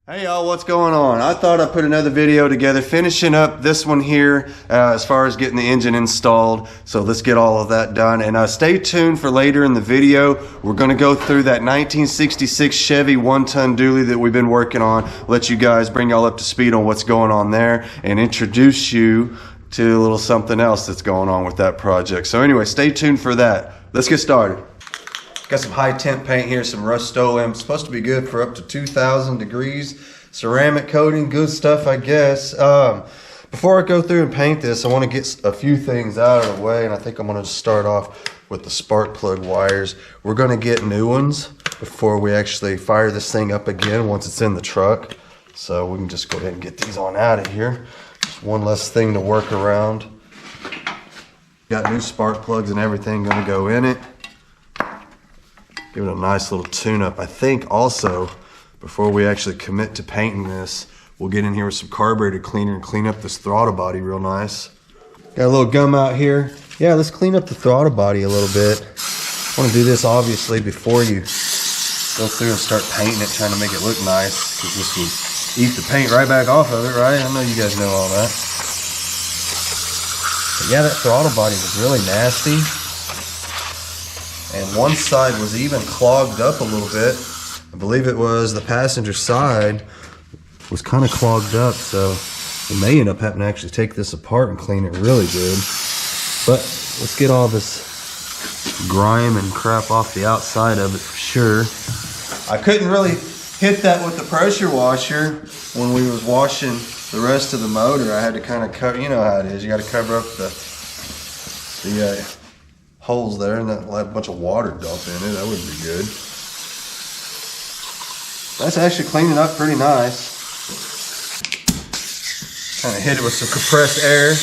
Hey y'all, what's going on? I thought I'd put another video together finishing up this one here as far as getting the engine installed. So let's get all of that done, and stay tuned for later in the video. We're going to go through that 1966 Chevy 1-ton dually that we've been working on, let you guys bring y'all up to speed on what's going on there, and introduce you to a little something else that's going on with that project. So anyway, stay tuned for that. Let's get started. Got some high temp paint here, some Rust-Oleum. Supposed to be good for up to 2,000 degrees. Ceramic coating, good stuff, I guess. Before I go through and paint this, I want to get a few things out of the way, and I think I'm going to start off with the spark plug wires. We're going to get new ones before we actually fire this thing up again once it's in the truck. So we can just go ahead and get these on out of here. Just one less thing to work around. Got new spark plugs and everything going to go in it. Give it a nice little tune-up. I think also, before we actually commit to painting this, we'll get in here with some carburetor cleaner and clean up this throttle body real nice. Got a little gum out here. Yeah, let's clean up the throttle body a little bit. I want to do this obviously before you go through and start painting it, trying to make it look nice, because this will eat the paint right back off of it, right? I know you guys know all that. But yeah, that throttle body was really nasty. And one side was even clogged up a little bit. I believe it was the passenger side was kind of clogged up, so we may end up having to actually take this apart and clean it really good. But let's get all this grime and crap off the outside of it for sure. I couldn't really hit that with the pressure washer when we was washing the rest of the motor. I had to kind of cover, you know how it is, you got to cover up the holes there and not let a bunch of water dump in it. That wouldn't be good. That's actually cleaning up pretty nice. Kind of hit it with some compressed air.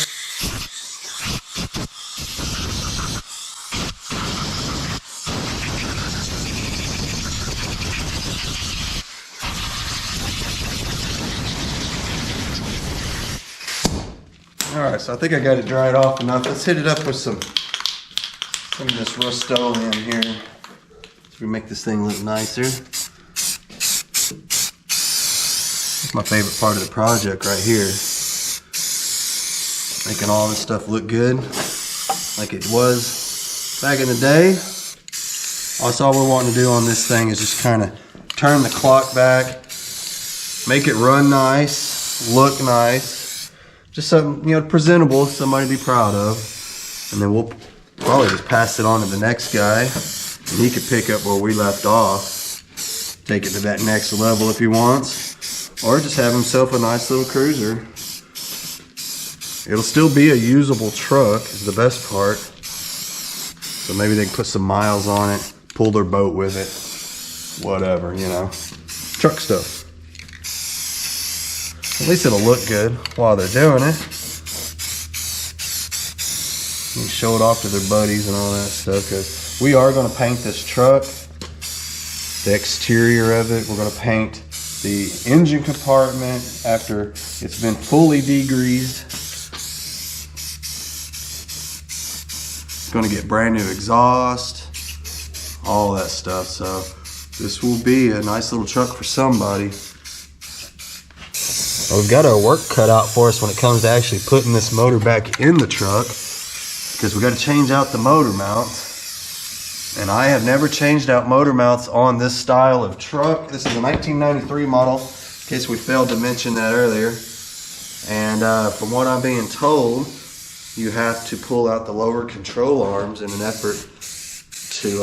Alright, so I think I got it dried off enough. Let's hit it up with some of this Rust-Oleum here so we make this thing look nicer. That's my favorite part of the project right here. Making all this stuff look good like it was back in the day. That's all we're wanting to do on this thing is just kind of turn the clock back, make it run nice, look nice, just something, you know, presentable, somebody to be proud of. And then we'll probably just pass it on to the next guy, and he could pick up where we left off, take it to that next level if he wants, or just have himself a nice little cruiser. It'll still be a usable truck is the best part, so maybe they can put some miles on it, pull their boat with it, whatever, you know, truck stuff. At least it'll look good while they're doing it. You can show it off to their buddies and all that stuff, because we are going to paint this truck, the exterior of it. We're going to paint the engine compartment after it's been fully degreased. Going to get brand new exhaust, all that stuff. So this will be a nice little truck for somebody. Well, we've got our work cut out for us when it comes to actually putting this motor back in the truck, because we got to change out the motor mounts. And I have never changed out motor mounts on this style of truck. This is a 1993 model, in case we failed to mention that earlier. And from what I'm being told, you have to pull out the lower control arms in an effort to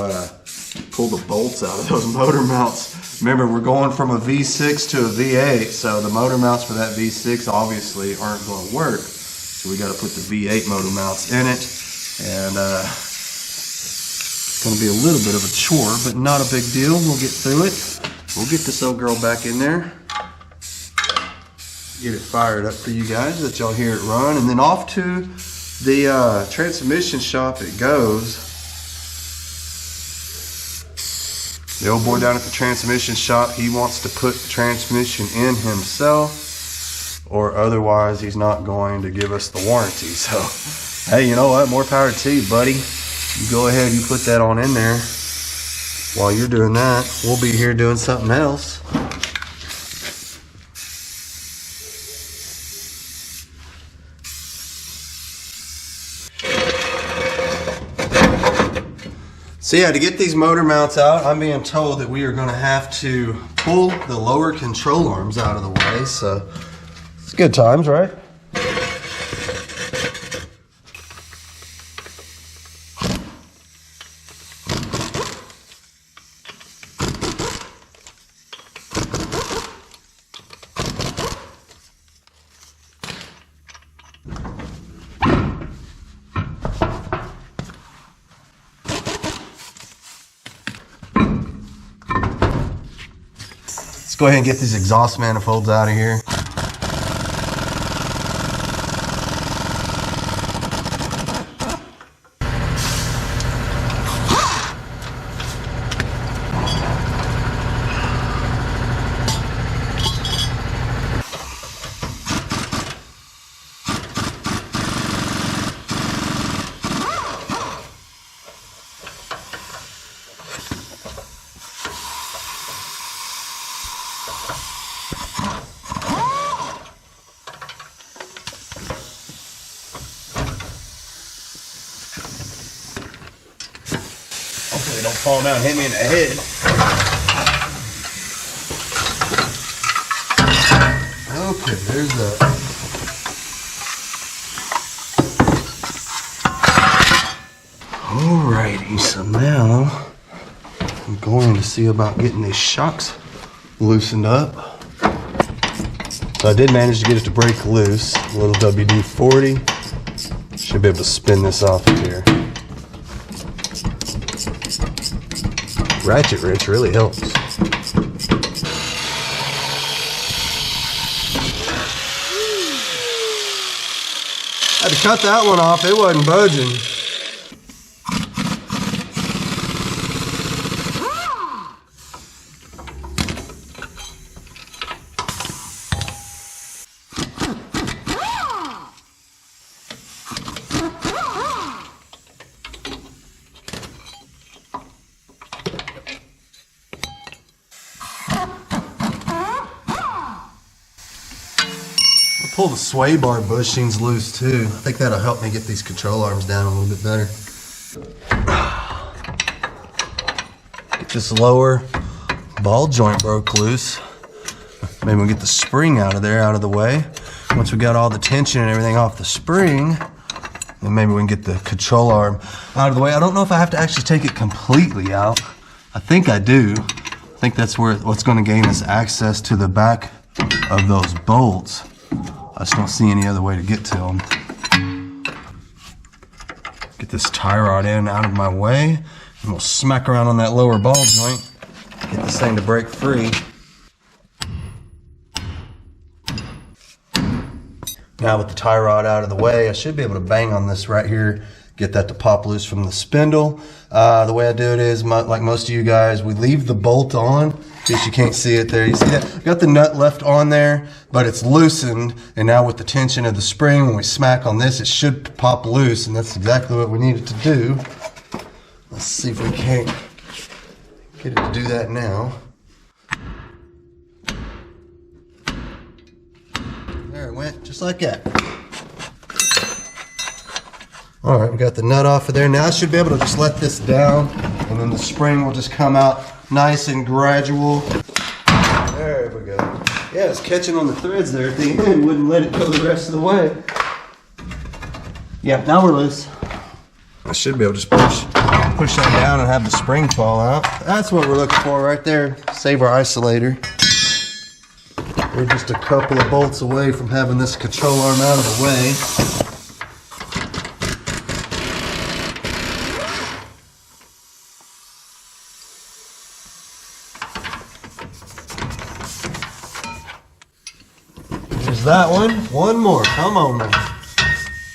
pull the bolts out of those motor mounts. Remember, we're going from a V6 to a V8, so the motor mounts for that V6 obviously aren't going to work. So we got to put the V8 motor mounts in it. And it's going to be a little bit of a chore, but not a big deal. We'll get through it. We'll get this old girl back in there. Get it fired up for you guys, let y'all hear it run. And then off to the transmission shop it goes. The old boy down at the transmission shop, he wants to put the transmission in himself, or otherwise he's not going to give us the warranty. So hey, you know what? More power to you, buddy. You go ahead, you put that on in there. While you're doing that, we'll be here doing something else. So yeah, to get these motor mounts out, I'm being told that we are going to have to pull the lower control arms out of the way. So it's good times, right? Let's go ahead and get these exhaust manifolds out of here. Hopefully they don't fall down and hit me in the head. Okay, there's that. Alrighty, so now I'm going to see about getting these shocks loosened up. So I did manage to get it to break loose. A little WD-40. Should be able to spin this off of here. Ratchet wrench really helps. I had to cut that one off, it wasn't budging. Pull the sway bar bushings loose too. I think that'll help me get these control arms down a little bit better. Get this lower ball joint broke loose. Maybe we'll get the spring out of there, out of the way. Once we got all the tension and everything off the spring, then maybe we can get the control arm out of the way. I don't know if I have to actually take it completely out. I think I do. I think that's what's going to gain us access to the back of those bolts. I just don't see any other way to get to them. Get this tie rod in out of my way, and we'll smack around on that lower ball joint. Get this thing to break free. Now with the tie rod out of the way, I should be able to bang on this right here, get that to pop loose from the spindle. The way I do it is, like most of you guys, we leave the bolt on. In case you can't see it there. You see that? Got the nut left on there, but it's loosened. And now with the tension of the spring, when we smack on this, it should pop loose. And that's exactly what we needed to do. Let's see if we can't get it to do that now. There it went, just like that. All right, we got the nut off of there. Now I should be able to just let this down, and then the spring will just come out nice and gradual. There we go. Yeah, it's catching on the threads there at the end. Wouldn't let it go the rest of the way. Yeah, now we're loose. I should be able to just push that down and have the spring fall out. That's what we're looking for right there. Save our isolator. We're just a couple of bolts away from having this control arm out of the way. That one more, come on now.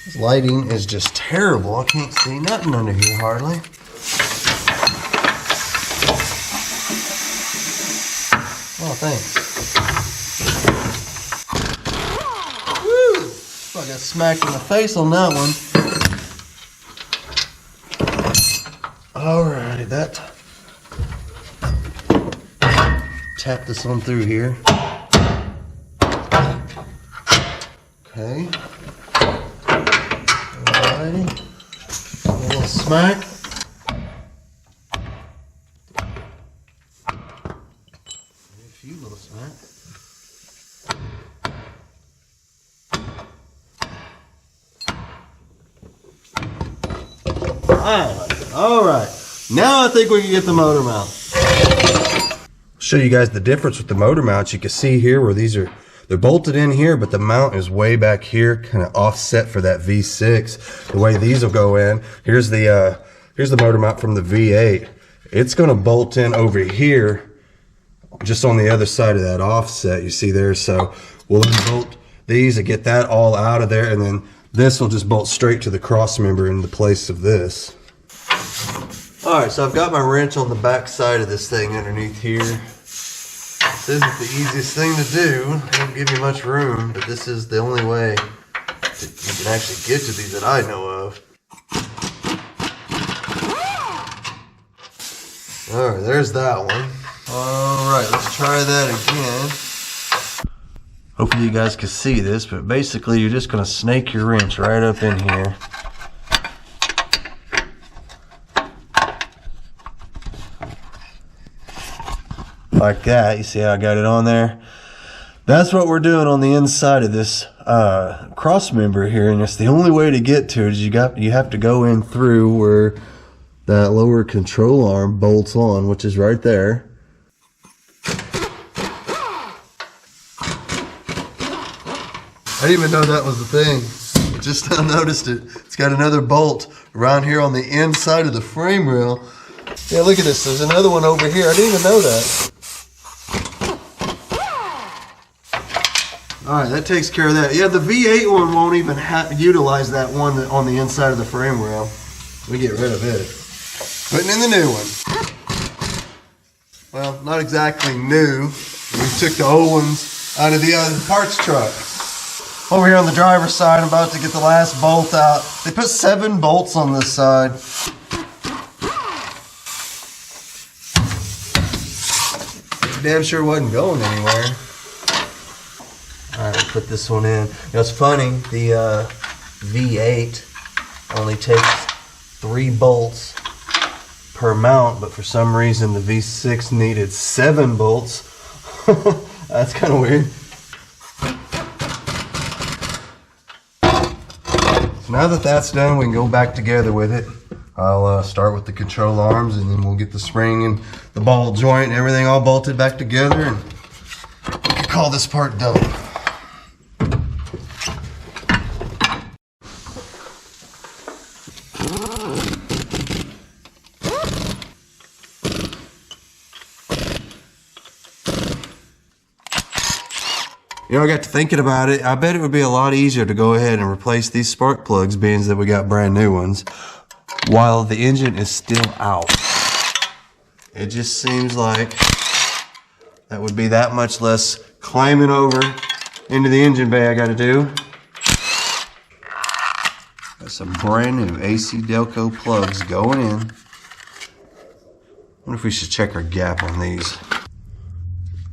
This lighting is just terrible. I can't see nothing under here hardly. Oh, thanks. Woo! I got smacked in the face on that one. Alrighty, that. Tap this on through here. Okay. Alrighty. A little smack. All right. Now I think we can get the motor mount. Show you guys the difference with the motor mounts. You can see here where they're bolted in here, but the mount is way back here, kind of offset for that V6. The way these will go in, here's the motor mount from the V8. It's going to bolt in over here, just on the other side of that offset you see there. So we'll unbolt these and get that all out of there, and then this will just bolt straight to the cross member in the place of this. All right, so I've got my wrench on the back side of this thing underneath here. This isn't the easiest thing to do. It doesn't give you much room, but this is the only way you can actually get to these that I know of. All right, there's that one. All right, let's try that again. Hopefully you guys can see this, but basically you're just gonna snake your wrench right up in here. Like that. You see how I got it on there? That's what we're doing on the inside of this cross member here, and it's the only way to get to it is you have to go in through where that lower control arm bolts on, which is right there. I didn't even know that was the thing. I just now noticed it. It's got another bolt around here on the inside of the frame rail. Yeah, look at this. There's another one over here. I didn't even know that. All right, that takes care of that. Yeah, the V8 one won't even utilize that one on the inside of the frame rail. We get rid of it. Putting in the new one. Well, not exactly new. We took the old ones out of the parts truck. Over here on the driver's side, I'm about to get the last bolt out. They put 7 bolts on this side. Damn sure wasn't going anywhere. Alright, put this one in. You know, it's funny, the V8 only takes 3 bolts per mount, but for some reason the V6 needed 7 bolts. That's kind of weird. So now that that's done, we can go back together with it. I'll start with the control arms, and then we'll get the spring and the ball joint and everything all bolted back together, and we can call this part done. You know, I got to thinking about it. I bet it would be a lot easier to go ahead and replace these spark plugs, being that we got brand new ones, while the engine is still out. It just seems like that would be that much less climbing over into the engine bay I got to do. Got some brand new AC Delco plugs going in. I wonder if we should check our gap on these. I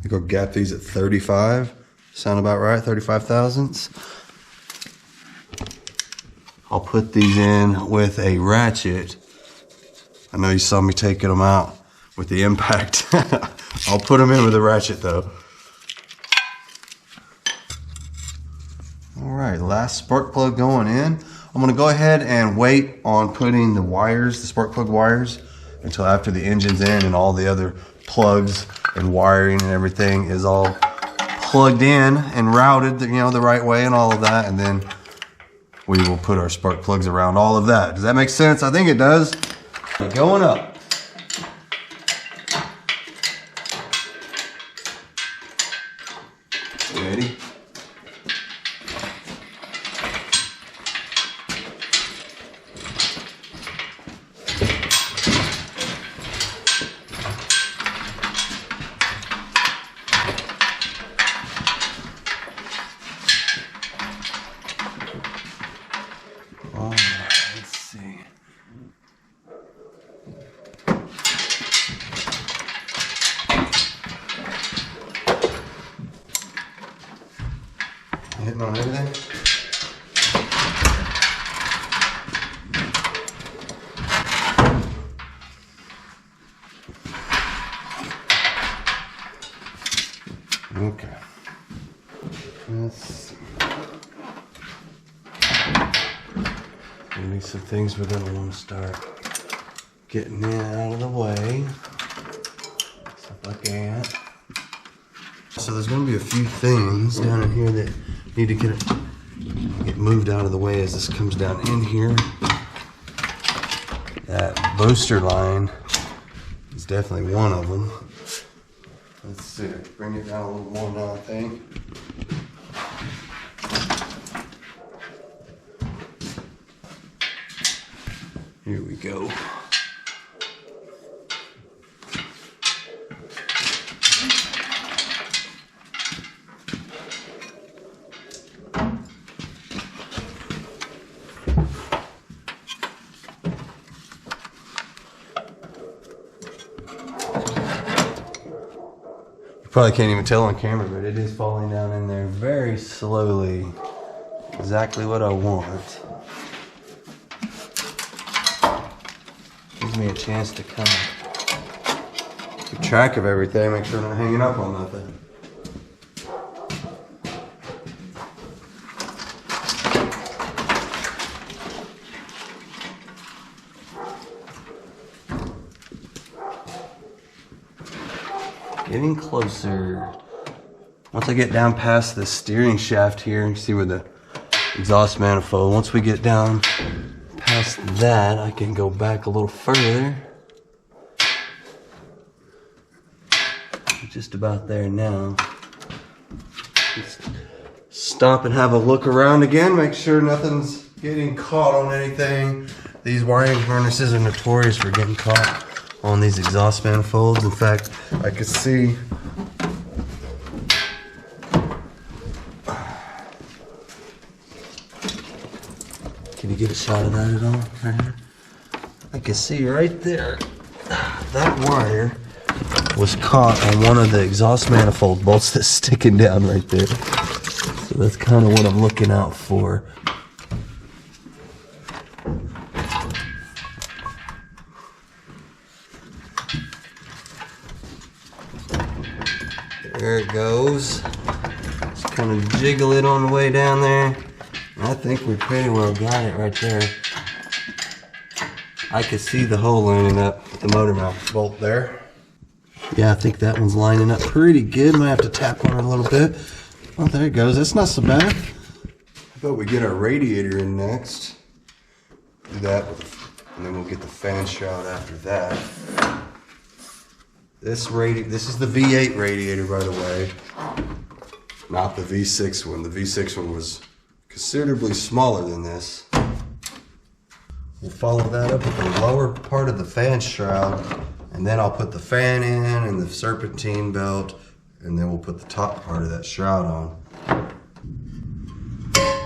think I'll gap these at 35. Sound about right, 35 thousandths. I'll put these in with a ratchet. I know you saw me taking them out with the impact. I'll put them in with a ratchet though. All right, last spark plug going in. I'm gonna go ahead and wait on putting the wires, the spark plug wires, until after the engine's in and all the other plugs and wiring and everything is all plugged in and routed, you know, the right way and all of that, and then we will put our spark plugs around all of that. Does that make sense? I think it does. Going up. Ready? Hitting on everything. Okay. Let's see. Maybe some things we're going to want to start. getting it out of the way. Stuff like that. So there's going to be a few things down in here that need to get moved out of the way as this comes down in here. That booster line is definitely one of them. Let's see, bring it down a little more now, I think. Here we go. Probably can't even tell on camera, but it is falling down in there very slowly. Exactly what I want. Gives me a chance to kind of keep track of everything, make sure I'm not hanging up on nothing. Getting closer. Once I get down past the steering shaft here, you see where the exhaust manifold, once we get down past that, I can go back a little further. Just about there now. Just stop and have a look around again, make sure nothing's getting caught on anything. These wiring harnesses are notorious for getting caught on these exhaust manifolds. In fact, I could see can you get a shot of that at all? Right here? I can see right there that wire was caught on one of the exhaust manifold bolts that's sticking down right there. So that's kind of what I'm looking out for. There it goes. Just kind of jiggle it on the way down there. I think we pretty well got it right there. I could see the hole lining up with the motor mount bolt there. Yeah, I think that one's lining up pretty good. Might have to tap on it a little bit. Oh, there it goes. That's not so bad. How about we get our radiator in next? Do that, and then we'll get the fan shroud after that. This is the V8 radiator, by the way, not the V6 one. The V6 one was considerably smaller than this. We'll follow that up with the lower part of the fan shroud, and then I'll put the fan in and the serpentine belt, and then we'll put the top part of that shroud on.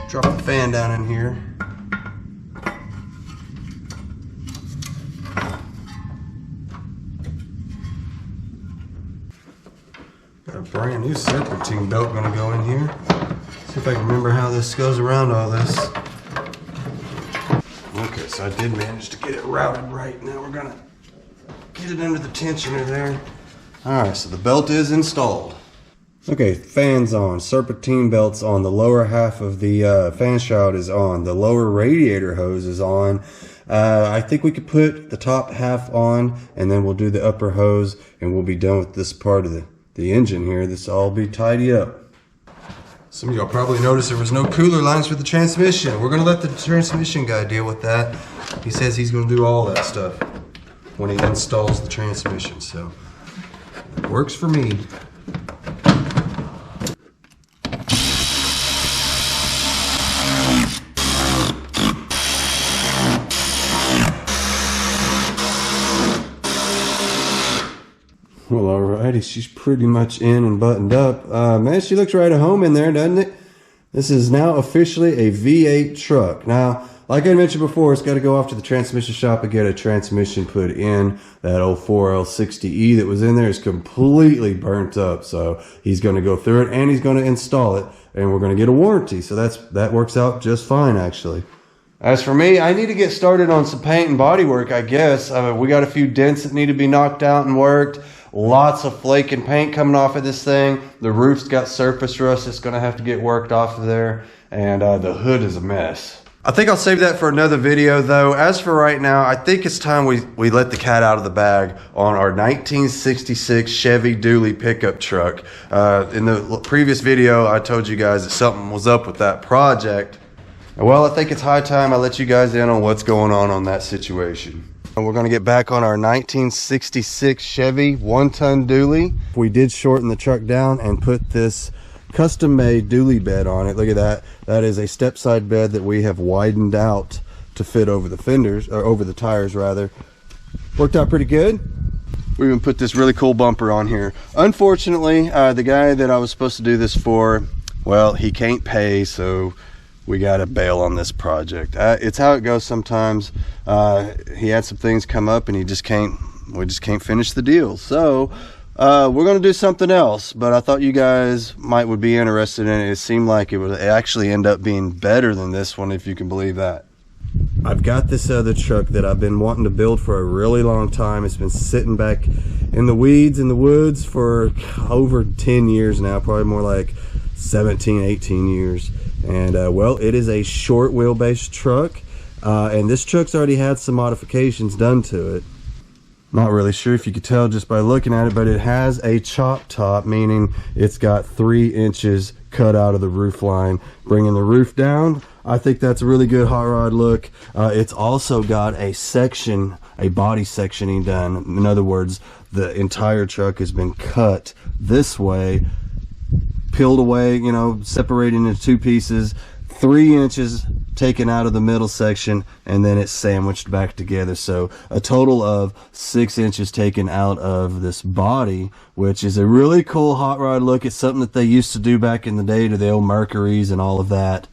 Drop the fan down in here. Got a brand new serpentine belt gonna go in here. See if I can remember how this goes around all this. Okay, so I did manage to get it routed right. Now we're gonna get it under the tensioner there. Alright, so the belt is installed. Okay, fan's on. Serpentine belt's on. The lower half of the fan shroud is on. The lower radiator hose is on. I think we could put the top half on, and then we'll do the upper hose, and we'll be done with this part of the engine here. This will all be tidied up. Some of y'all probably noticed there was no cooler lines for the transmission. We're gonna let the transmission guy deal with that. He says he's gonna do all that stuff when he installs the transmission, so it works for me. Well, alrighty, she's pretty much in and buttoned up. Man, she looks right at home in there, doesn't it? This is now officially a V8 truck. Now, like I mentioned before, it's got to go off to the transmission shop and get a transmission put in. That 04L60E that was in there is completely burnt up. So he's going to go through it and he's going to install it. And we're going to get a warranty. So that works out just fine, actually. As for me, I need to get started on some paint and body work, I guess. We got a few dents that need to be knocked out and worked. Lots of flake and paint coming off of this thing. The roof's got surface rust that's going to have to get worked off of there. And the hood is a mess. I think I'll save that for another video though. As for right now, I think it's time we let the cat out of the bag on our 1966 Chevy dually pickup truck. In the previous video, I told you guys that something was up with that project. Well, I think it's high time I let you guys in on what's going on that situation. And we're gonna get back on our 1966 Chevy 1-ton dually. We did shorten the truck down and put this custom-made dually bed on it. Look at that. That is a step side bed that we have widened out to fit over the fenders, or over the tires rather. Worked out pretty good. We even put this really cool bumper on here. Unfortunately, the guy that I was supposed to do this for, well, he can't pay, so we got to bail on this project. It's how it goes sometimes. He had some things come up and we just can't finish the deal. So we're going to do something else, but I thought you guys would be interested in it. It seemed like it would actually end up being better than this one, if you can believe that. I've got this other truck that I've been wanting to build for a really long time. It's been sitting back in the weeds, in the woods for over 10 years now, probably more like 17, 18 years. And well, it is a short wheelbase truck, and this truck's already had some modifications done to it. Not really sure if you could tell just by looking at it, but it has a chop top, meaning it's got 3 inches cut out of the roof line, bringing the roof down. I think that's a really good hot rod look. It's also got a body sectioning done. In other words, the entire truck has been cut this way, peeled away, you know, separated into 2 pieces, 3 inches taken out of the middle section, and then it's sandwiched back together. So a total of 6 inches taken out of this body, which is a really cool hot rod look. It's something that they used to do back in the day to the old Mercuries and all of that.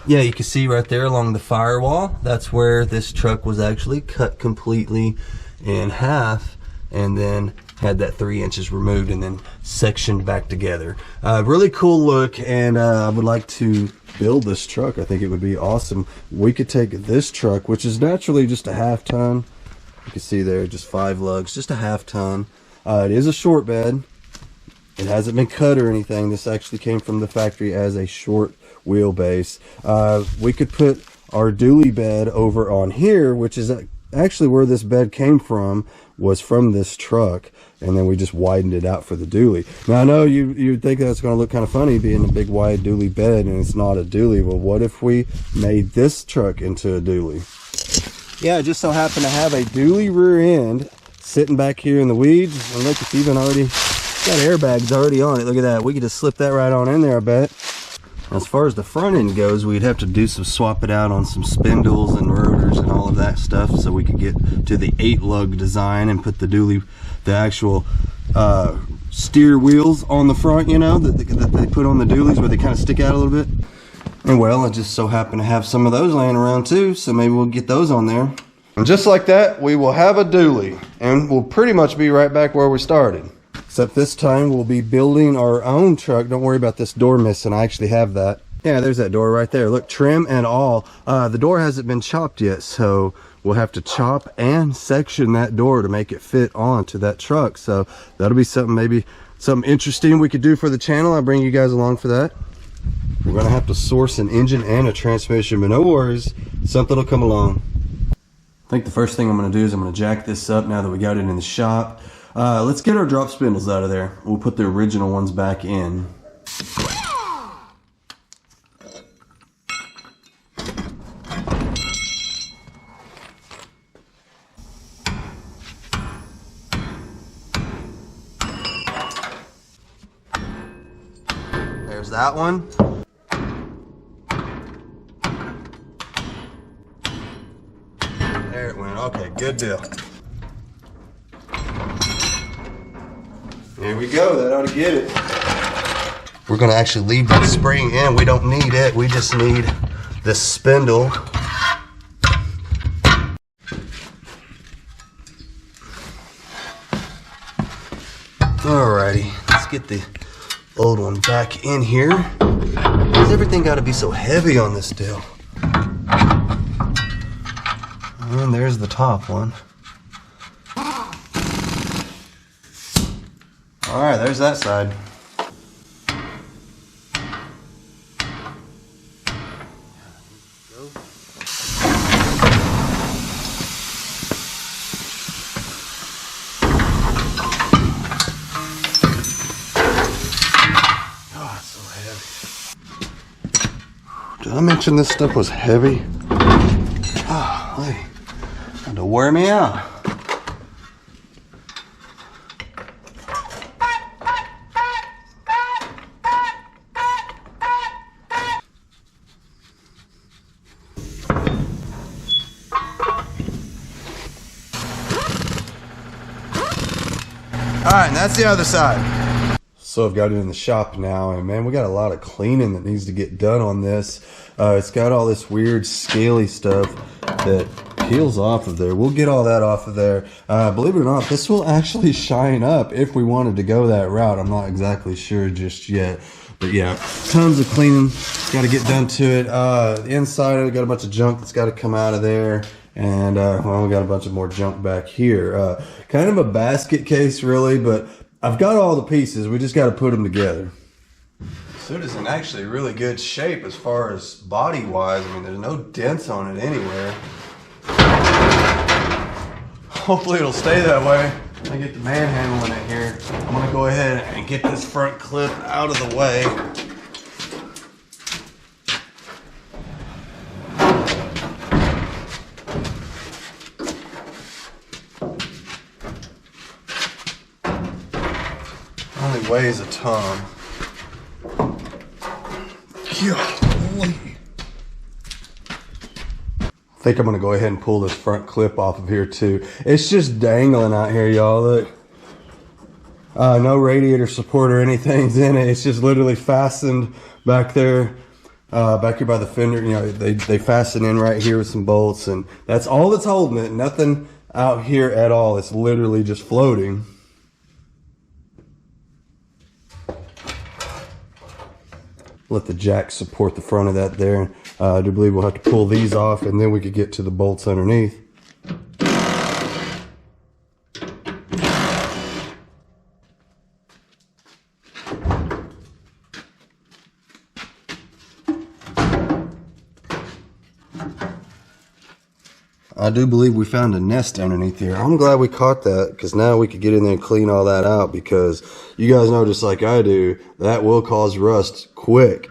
Yeah, you can see right there along the firewall, that's where this truck was actually cut completely in half, and then had that 3 inches removed and then sectioned back together. Really cool look, and I would like to build this truck. I think it would be awesome. We could take this truck, which is naturally just a half ton. You can see there, just 5 lugs, just a half ton. It is a short bed. It hasn't been cut or anything. This actually came from the factory as a short wheelbase. We could put our dually bed over on here, which is actually where this bed came from, was from this truck, and then we just widened it out for the dually. Now I know you'd think that's going to look kind of funny being a big wide dually bed and it's not a dually. Well, what if we made this truck into a dually? Yeah, it just so happened to have a dually rear end sitting back here in the weeds, and look, it's even already got airbags already on it. Look at that. We could just slip that right on in there, I bet. As far as the front end goes, we'd have to do some swap it out on some spindles and rotors and all of that stuff, so we could get to the 8-lug design and put the dually, the actual steer wheels on the front, you know, that they put on the dualies where they kind of stick out a little bit. And well, I just so happen to have some of those laying around too, so maybe we'll get those on there. And just like that, we will have a dually, and we'll pretty much be right back where we started. Except this time we'll be building our own truck. Don't worry about this door missing. I actually have that. Yeah, there's that door right there. Look, trim and all. The door hasn't been chopped yet, so we'll have to chop and section that door to make it fit onto that truck. So that'll be something, maybe something interesting we could do for the channel. I'll bring you guys along for that. We're gonna have to source an engine and a transmission, but no worries, something will come along. I think the first thing I'm gonna do is I'm gonna jack this up now that we got it in the shop. Let's get our drop spindles out of there. We'll put the original ones back in. There's that one. There it went. Okay, good deal. Here we go, that ought to get it. We're gonna actually leave that spring in. We don't need it, we just need this spindle. Alrighty, let's get the old one back in here. Why's everything gotta be so heavy on this deal? And there's the top one. All right, there's that side. Did I mention this stuff was heavy? Oh, hey, had to wear me out. All right, and that's the other side. So I've got it in the shop now, and man, we got a lot of cleaning that needs to get done on this. It's got all this weird scaly stuff that peels off of there. We'll get all that off of there. Believe it or not, this will actually shine up if we wanted to go that route. I'm not exactly sure just yet. But yeah, tons of cleaning got to get done to it. The inside of it got a bunch of junk that's got to come out of there. And well, we got a bunch of more junk back here. Kind of a basket case really, but I've got all the pieces. We just got to put them together. Suit is in actually really good shape as far as body wise. I mean, there's no dents on it anywhere. Hopefully it'll stay that way. I get the manhandling it here. I'm gonna go ahead and get this front clip out of the way. Only weighs a ton. Golly. I think I'm gonna go ahead and pull this front clip off of here too. It's just dangling out here, y'all. Look. No radiator support or anything's in it. It's just literally fastened back there, back here by the fender. You know, they fasten in right here with some bolts, and that's all that's holding it. Nothing out here at all. It's literally just floating. Let the jack support the front of that there. I do believe we'll have to pull these off, and then we could get to the bolts underneath. I do believe we found a nest underneath here. I'm glad we caught that, because now we could get in there and clean all that out, because you guys know just like I do, that will cause rust quick.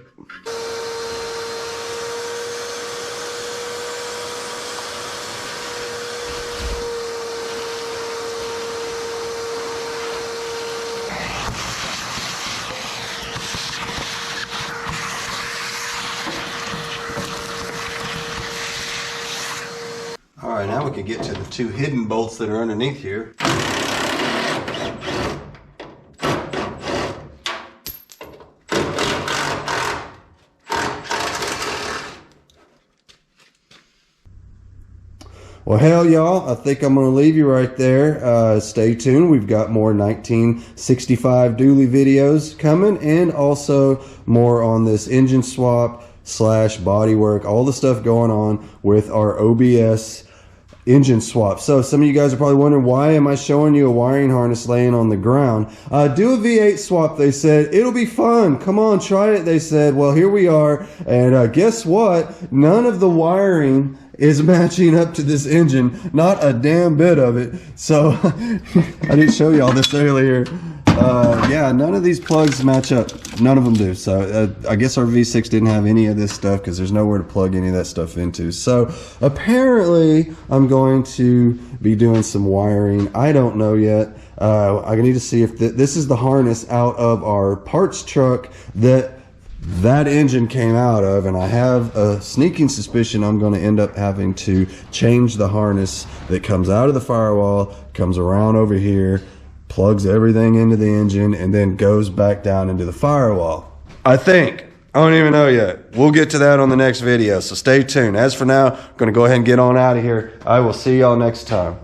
All right, now we can get to the two hidden bolts that are underneath here. Well, hell, y'all, I think I'm going to leave you right there. Stay tuned. We've got more 1965 dually videos coming, and also more on this engine swap / body work, all the stuff going on with our OBS engine swap. So some of you guys are probably wondering, why am I showing you a wiring harness laying on the ground? Do a V8 swap, they said. It'll be fun. Come on, try it, they said. Well, here we are. And guess what? None of the wiring is matching up to this engine. Not a damn bit of it. So I didn't show y'all this earlier. Yeah, none of these plugs match up. None of them do. So I guess our V6 didn't have any of this stuff, because there's nowhere to plug any of that stuff into. So apparently I'm going to be doing some wiring. I don't know yet. I need to see if this is the harness out of our parts truck that engine came out of, and I have a sneaking suspicion I'm going to end up having to change the harness that comes out of the firewall, comes around over here, plugs everything into the engine, and then goes back down into the firewall. I think. I don't even know yet. We'll get to that on the next video, so stay tuned. As for now, I'm going to go ahead and get on out of here. I will see y'all next time.